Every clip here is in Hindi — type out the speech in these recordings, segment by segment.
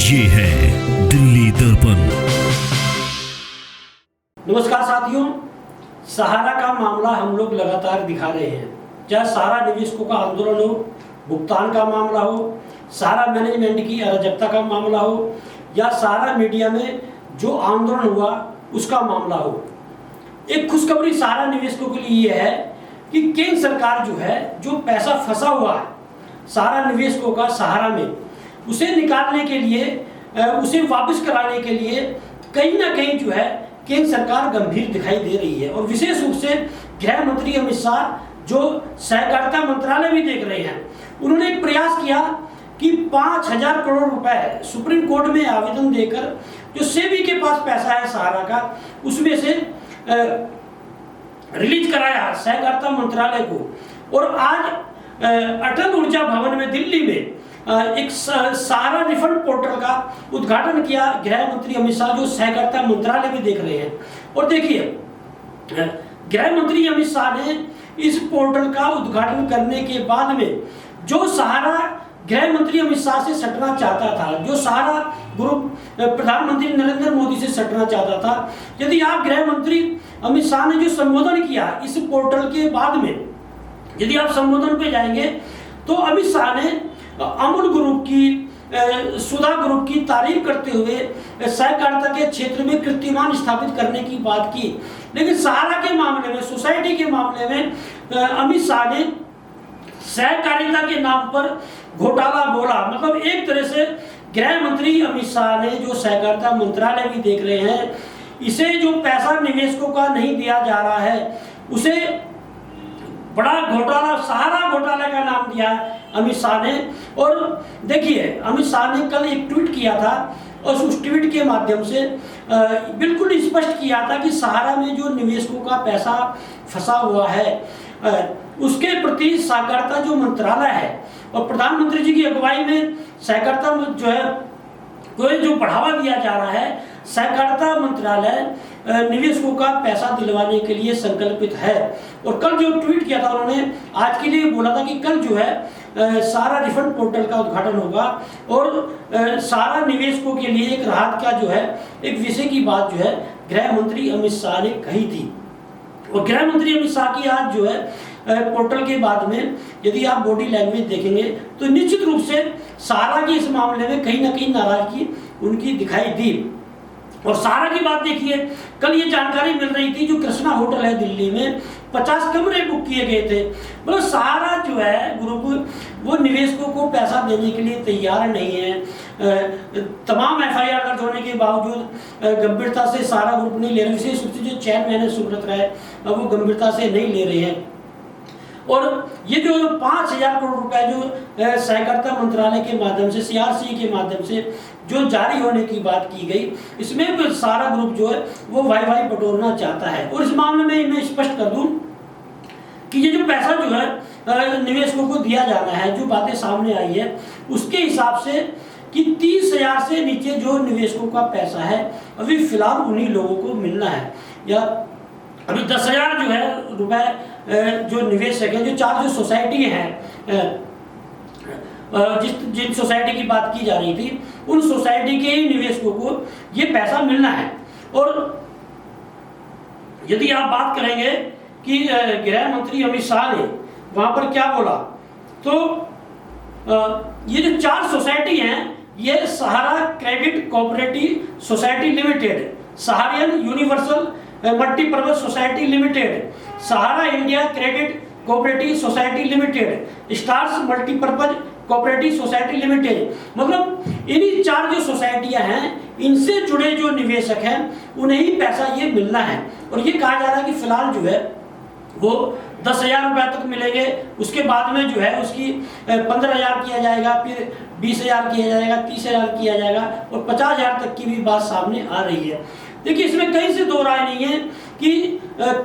ये है दिल्ली दर्पण। नमस्कार साथियों, सहारा का मामला हम लोग लगातार दिखा रहे हैं। चाहे सहारा निवेशकों का आंदोलन हो, भुगतान का मामला हो, सहारा मैनेजमेंट की अराजकता का मामला हो, या सहारा मीडिया में जो आंदोलन हुआ उसका मामला हो, एक खुशखबरी सहारा निवेशकों के लिए यह है कि केंद्र सरकार जो है, जो पैसा फंसा हुआ है सहारा निवेशकों का सहारा में, उसे निकालने के लिए, उसे वापस कराने के लिए कहीं ना कहीं जो है केंद्र सरकार गंभीर दिखाई दे रही है। और विशेष रूप से गृह मंत्री अमित शाह, जो सहकारिता मंत्रालय भी देख रहे हैं, उन्होंने एक प्रयास किया कि 5,000 करोड़ रुपए सुप्रीम कोर्ट में आवेदन देकर जो सेबी के पास पैसा है सहारा का, उसमें से रिलीज कराया सहकारिता मंत्रालय को। और आज अटल ऊर्जा भवन में दिल्ली में एक सहारा रिफंड पोर्टल का उद्घाटन किया गृह मंत्री अमित शाह, जो सहकारिता मंत्रालय भी देख रहे हैं। और देखिए, गृह मंत्री अमित शाह ने इस पोर्टल का उद्घाटन करने के बाद में जो सहारा गृह मंत्री अमित शाह से सटना चाहता था, जो सहारा ग्रुप प्रधानमंत्री नरेंद्र मोदी से सटना चाहता था, यदि आप गृह मंत्री अमित शाह ने जो संबोधन किया इस पोर्टल के बाद में, यदि आप संबोधन पे जाएंगे तो अमित शाह ने अमूल ग्रुप की, सुधा ग्रुप की तारीफ करते हुए सहकारिता के क्षेत्र में कीर्तिमान स्थापित करने की बात की। लेकिन सहारा के मामले में, सोसाइटी के मामले में अमित शाह ने सहकारिता के नाम पर घोटाला बोला। मतलब एक तरह से गृह मंत्री अमित शाह ने, जो सहकारिता मंत्रालय भी देख रहे हैं, इसे जो पैसा निवेशकों का नहीं दिया जा रहा है, उसे बड़ा घोटाला, सहारा घोटाले का नाम दिया अमित शाह ने। और देखिए, अमित शाह ने कल एक ट्वीट किया था और उस ट्वीट के माध्यम से बिल्कुल स्पष्ट किया था कि सहारा में जो निवेशकों का पैसा फंसा हुआ है, उसके प्रति सहकारिता जो मंत्रालय है और प्रधानमंत्री जी की अगुवाई में सहकारिता जो है कोई जो बढ़ावा दिया जा रहा है, सहकारिता मंत्रालय निवेशकों का पैसा दिलवाने के लिए संकल्पित है। और कल जो ट्वीट किया था उन्होंने, आज के लिए बोला था कि कल जो है सहारा रिफंड पोर्टल का उद्घाटन होगा और सहारा निवेशकों के लिए एक राहत का जो है एक विषय की बात जो है गृह मंत्री अमित शाह ने कही थी। और गृह मंत्री अमित शाह की आज जो है पोर्टल के बाद में यदि आप बॉडी लैंग्वेज देखेंगे तो निश्चित रूप से सहारा के इस मामले में कहीं ना कहीं नाराजगी उनकी दिखाई दी। और सहारा की बात देखिए, कल ये जानकारी मिल रही थी, जो कृष्णा होटल है दिल्ली में 50 कमरे बुक किए गए थे। मतलब सहारा जो है ग्रुप, वो निवेशकों को पैसा देने के लिए तैयार नहीं है। तमाम FIR दर्ज होने के बावजूद गंभीरता से सहारा ग्रुप नहीं ले रहे, विशेष रूप से जो चेयरमैन है सुब्रत राय, वो गंभीरता से नहीं ले रहे हैं। और ये जो 5,000 करोड़ रुपए जो सहकारिता मंत्रालय के माध्यम से, CRC के माध्यम से जो जारी होने की बात की गई, इसमें सहारा ग्रुप जो है वो वाई बटोरना चाहता है। और इस मामले में मैं स्पष्ट कर दूं कि ये जो पैसा जो है निवेशकों को दिया जाना है, जो बातें सामने आई है उसके हिसाब से कि 30,000 से नीचे जो निवेशकों का पैसा है अभी फिलहाल उन्हीं लोगों को मिलना है। या अभी 10,000 जो है रुपए जो निवेशक है, जो 4 जो सोसाइटी हैं, जिन सोसाइटी की बात की जा रही थी, उन सोसाइटी के ही निवेशकों को ये पैसा मिलना है। और यदि आप बात करेंगे कि गृह मंत्री अमित शाह ने वहां पर क्या बोला, तो ये जो 4 सोसाइटी हैं, ये Sahara credit cooperative society limited, Saharayan universal multipurpose society limited, Sahara India credit cooperative society limited, stars multipurpose cooperative society limited. मतलब इन्हीं 4 जो सोसाइटियां हैं, इनसे जुड़े जो निवेशक हैं उन्हें ही पैसा ये मिलना है। और ये कहा जा रहा है कि फिलहाल जो है वो 10,000 रुपए तक मिलेंगे, उसके बाद में जो है उसकी 15,000 किया जाएगा, फिर 20,000 किया जाएगा, 30,000 किया जाएगा और 50,000 तक की भी बात सामने आ रही है। देखिए, इसमें कहीं से दो राय नहीं है कि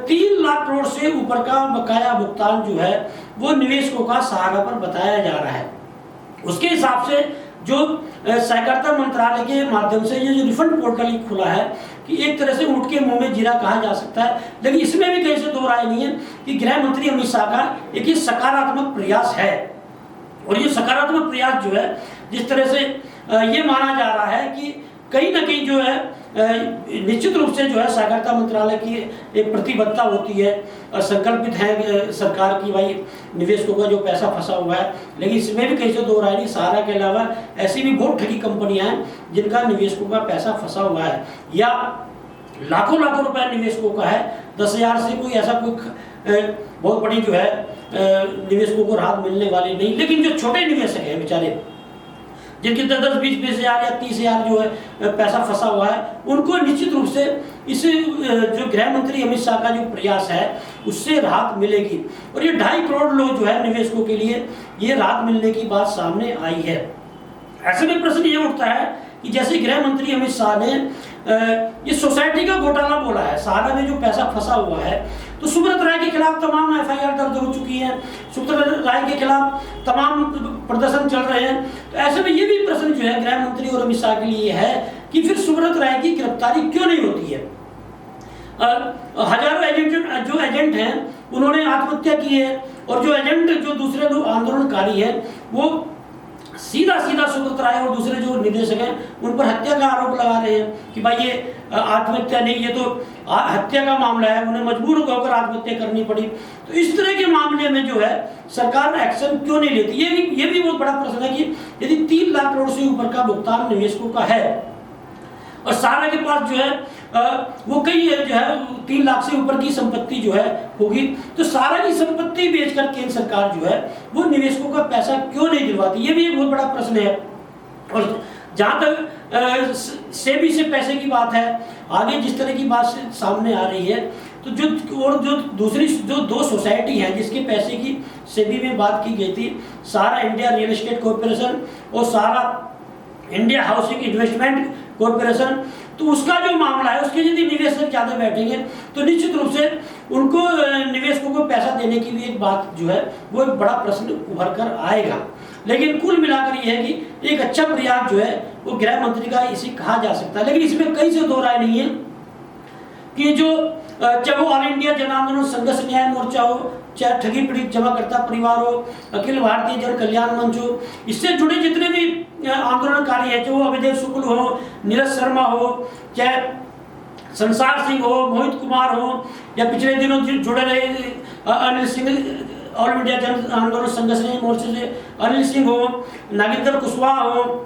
3 लाख करोड़ से ऊपर का बकाया भुगतान जो है वो निवेशकों का सहारा पर बताया जा रहा है। उसके हिसाब से जो सहकारिता मंत्रालय के माध्यम से ये जो रिफंड पोर्टल खुला है कि एक तरह से ऊंट के मुंह में जीरा कहा जा सकता है। लेकिन इसमें भी कहीं से दो राय नहीं है कि गृह मंत्री अमित शाह का एक सकारात्मक प्रयास है। और ये सकारात्मक प्रयास जो है, जिस तरह से ये माना जा रहा है कि कहीं ना कहीं जो है निश्चित रूप से जो है सहकारिता मंत्रालय की एक प्रतिबद्धता होती है और संकल्पित है सरकार की, भाई निवेशकों का जो पैसा फंसा हुआ है। लेकिन इसमें भी कहीं से दो राय नहीं, सहारा के अलावा ऐसी भी बहुत ठगी कंपनियां हैं जिनका निवेशकों का पैसा फंसा हुआ है, या लाखों लाखों रुपए निवेशकों का है। 10,000 से कोई ऐसा कोई बहुत बड़ी जो है निवेशकों को राहत मिलने वाली नहीं। लेकिन जो छोटे निवेशक हैं बेचारे, जिनके 10, 20, 20,000 या 30,000 जो है पैसा फंसा हुआ है, उनको निश्चित रूप से इस जो गृह मंत्री अमित शाह का जो प्रयास है उससे राहत मिलेगी। और ये 2.5 करोड़ लोग जो है निवेशकों के लिए ये राहत मिलने की बात सामने आई है। ऐसे में प्रश्न ये उठता है कि जैसे गृह मंत्री अमित शाह ने ये सोसाइटी का घोटाला बोला है, सहारा में जो पैसा फंसा हुआ है, तो सुब्रत राय के खिलाफ तमाम FIR दर्ज हो चुकी है, सुब्रत राय के खिलाफ तमाम प्रदर्शन चल रहे हैं। तो ऐसे में ये भी प्रश्न जो है गृह मंत्री और अमित शाह के लिए है कि फिर सुब्रत राय की गिरफ्तारी क्यों नहीं होती है। हजारों एजेंट हैं उन्होंने आत्महत्या की है, और जो एजेंट जो दूसरे लोग आंदोलनकारी हैं वो सीधा सुब्रत राय और दूसरे जो निदेशक हैं उन पर हत्या का आरोप लगा रहे हैं कि भाई ये आत्महत्या नहीं, ये तो हत्या का मामला है, उन्हें मजबूर होकर आत्महत्या करनी पड़ी। तो इस तरह के मामले में जो है सरकार एक्शन क्यों नहीं लेती, ये भी बहुत बड़ा प्रश्न है कि यदि 3 लाख करोड़ से ऊपर का भुगतान निवेशकों का है और सहारा के पास जो है वो कई जो है 3 लाख से ऊपर की संपत्ति जो है होगी, तो सहारा की संपत्ति बेचकर केंद्र सरकार जो है वो निवेशकों का पैसा क्यों नहीं दिलवाती, ये भी एक बहुत बड़ा प्रश्न है। और जहाँ तक सेबी से पैसे की बात है, आगे जिस तरह की बात सामने आ रही है, तो जो दूसरी जो 2 सोसाइटी हैं जिसके पैसे की सेबी में बात की गई थी, सहारा इंडिया रियल एस्टेट कॉर्पोरेशन और सहारा इंडिया हाउसिंग इन्वेस्टमेंट कॉर्पोरेशन, तो उसका जो मामला है उसके यदि निवेशक ज़्यादा बैठेंगे तो निश्चित रूप से उनको निवेशकों को पैसा देने की भी एक बात जो है वो एक बड़ा प्रश्न उभर कर आएगा। लेकिन कुल मिलाकर ये है कि एक अच्छा प्रयास जो है वो गृह मंत्री का इसे कहा जा सकता है। लेकिन इसमें कहीं से दो राय नहीं है कि जो चाहे वो ऑल इंडिया जन आंदोलन संघर्ष न्याय मोर्चा हो, चाहे ठगी पीड़ित जमाकर्ता परिवार हो, अखिल भारतीय जन कल्याण मंच हो, इससे जुड़े जितने भी आंदोलनकारी है, चाहे वो अभिदेव शुक्ल हो, नीरज शर्मा हो, चाहे संसार सिंह हो, मोहित कुमार हो, या पिछले दिनों जुड़े रहे अनिल सिंह, ऑल इंडिया जन आंदोलन संघर्ष न्याय मोर्चे से अनिल सिंह हो, नागेंद्र कुशवाहा हो,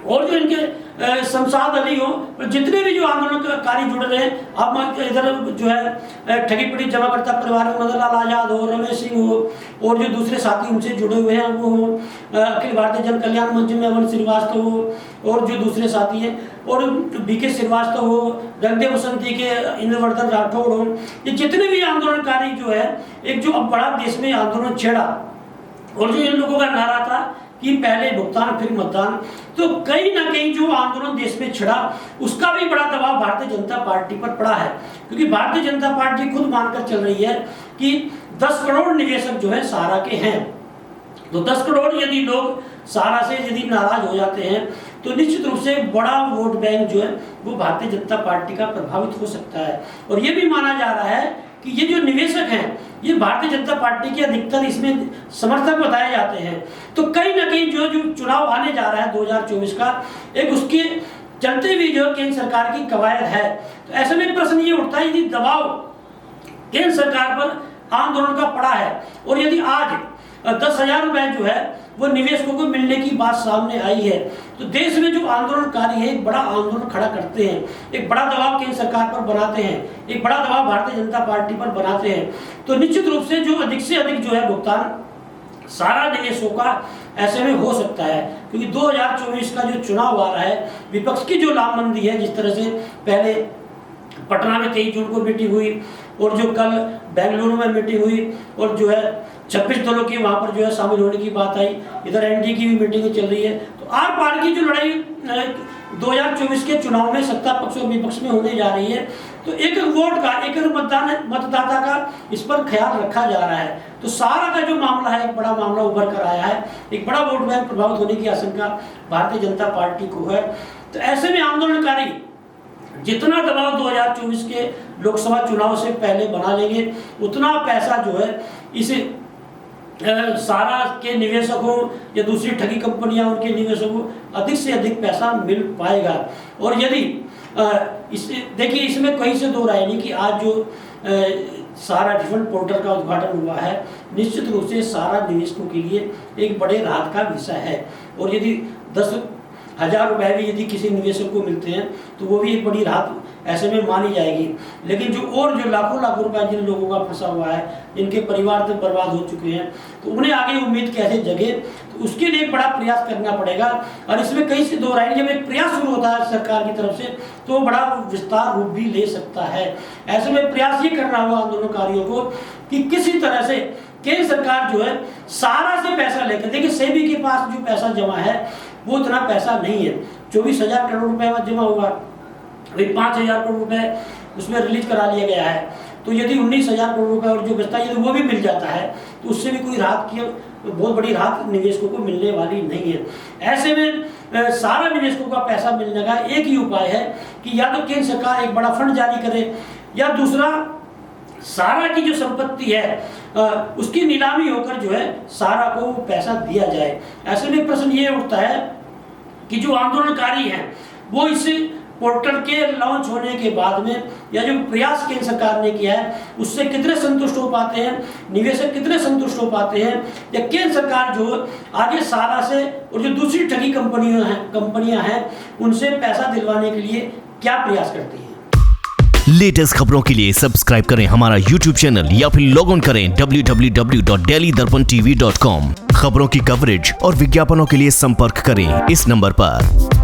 और जो इनके शमशाद अली हो, जितने भी जो आंदोलनकारी जुड़ रहे हैं, आप इधर जो है ठगी पीड़ित जमाकर्ता परिवार में मदन लाल आजाद हो, रमेश सिंह हो, और जो दूसरे साथी उनसे जुड़े हुए हैं वो हो, अखिल भारतीय जन कल्याण मंच में अमन श्रीवास्तव हो, और जो दूसरे साथी हैं, और BK श्रीवास्तव हो, रंगदेव बसंती के इंद्रवर्धन राठौड़ हो, ये जितने भी आंदोलनकारी जो है एक जो अब बड़ा देश में आंदोलन छेड़ा, और जो इन लोगों का नारा था कि पहले भुगतान फिर मतदान, तो कहीं ना कहीं जो आंदोलन देश में छिड़ा उसका भी बड़ा दबाव भारतीय जनता पार्टी पर पड़ा है। क्योंकि भारतीय जनता पार्टी खुद मानकर चल रही है कि 10 करोड़ निवेशक जो है सहारा के हैं, तो 10 करोड़ यदि लोग सहारा से यदि नाराज हो जाते हैं तो निश्चित रूप से बड़ा वोट बैंक जो है वो भारतीय जनता पार्टी का प्रभावित हो सकता है। और ये भी माना जा रहा है कि ये जो निवेशक हैं ये भारतीय जनता पार्टी के अधिकतर इसमें समर्थक बताए जाते हैं। तो कहीं ना कहीं जो चुनाव आने जा रहा है 2024 का, एक उसके चलते भी जो केंद्र सरकार की कवायद है, तो ऐसे में प्रश्न ये उठता है यदि दबाव केंद्र सरकार पर आंदोलन का पड़ा है और यदि आज 10,000 रुपए जो है वो निवेशकों को मिलने की बात सामने आई है, तो देश में जो आंदोलनकारी है एक बड़ा आंदोलन खड़ा करते हैं, एक बड़ा दबाव केंद्र सरकार पर बनाते हैं, एक बड़ा दबाव भारतीय जनता पार्टी पर बनाते हैं, तो निश्चित रूप से जो अधिक से अधिक जो है भुगतान सारा निवेशों का ऐसे में हो सकता है। क्योंकि 2024 का जो चुनाव आ रहा है, विपक्ष की जो लामबंदी है, जिस तरह से पहले पटना में 23 जून को मीटिंग हुई और जो कल बेंगलुरु में मीटिंग हुई और जो है 26 दलों की वहाँ पर जो है शामिल होने की बात आई, इधर NDA की भी मीटिंग चल रही है, तो आर पार की जो लड़ाई 2024 के चुनाव में सत्ता पक्ष और विपक्ष में होने जा रही है, तो एक वोट का, एक मतदाता का इस पर ख्याल रखा जा रहा है। तो सहारा का जो मामला है एक बड़ा मामला उभर कर आया है, एक बड़ा वोट बैंक प्रभावित होने की आशंका भारतीय जनता पार्टी को है। तो ऐसे में आंदोलनकारी जितना दबाव 2024 के लोकसभा चुनाव से पहले बना लेंगे, उतना पैसा जो है इस सारा के निवेशकों या दूसरी ठगी कंपनियां उनके निवेशकों अधिक से अधिक पैसा मिल पाएगा। और यदि देखिए इसमें कहीं से दो राय नहीं कि आज जो सारा रिफंड पोर्टल का उद्घाटन हुआ है निश्चित रूप से सारा निवेशकों के लिए एक बड़े राहत का विषय है। और यदि 10,000 रुपये भी यदि किसी निवेशक को मिलते हैं तो वो भी एक बड़ी राहत ऐसे में मानी जाएगी। लेकिन जो लाखों लाखों रुपए जिन लोगों का फंसा हुआ है, जिनके परिवार तो बर्बाद हो चुके हैं, तो उन्हें आगे उम्मीद कैसे जगे, तो उसके लिए एक बड़ा प्रयास करना पड़ेगा। और इसमें कहीं से दो राय, जब एक प्रयास शुरू होता है सरकार की तरफ से तो बड़ा विस्तार रूप भी ले सकता है। ऐसे में प्रयास ये करना होगा आंदोलनकारियों को कि किसी तरह से केंद्र सरकार जो है सारा से पैसा लेकर, देखिए सेबी के पास जो पैसा जमा है वो इतना पैसा नहीं है। 24,000 करोड़ रुपए जमा हुआ, अभी 5,000 करोड़ रुपए उसमें रिलीज करा लिया गया है। तो यदि 19,000 करोड़ रुपए और जो बचता है यदि वो भी मिल जाता है तो उससे भी कोई राहत की बहुत बड़ी राहत निवेशकों को मिलने वाली नहीं है। ऐसे में सारा निवेशकों का पैसा मिलने का एक ही उपाय है कि या तो केंद्र सरकार एक बड़ा फंड जारी करे या दूसरा सारा की जो संपत्ति है उसकी नीलामी होकर जो है सारा को पैसा दिया जाए। ऐसे में प्रश्न ये उठता है कि जो आंदोलनकारी हैं वो इस पोर्टल के लॉन्च होने के बाद में या जो प्रयास केंद्र सरकार ने किया है उससे कितने संतुष्ट हो पाते हैं, निवेशक कितने संतुष्ट हो पाते हैं, या केंद्र सरकार जो आगे सारा से और जो दूसरी ठगी कंपनियां हैं उनसे पैसा दिलवाने के लिए क्या प्रयास करती है। लेटेस्ट खबरों के लिए सब्सक्राइब करें हमारा YouTube चैनल या फिर लॉग इन करें www.delhidarpantv.com। खबरों की कवरेज और विज्ञापनों के लिए संपर्क करें इस नंबर पर।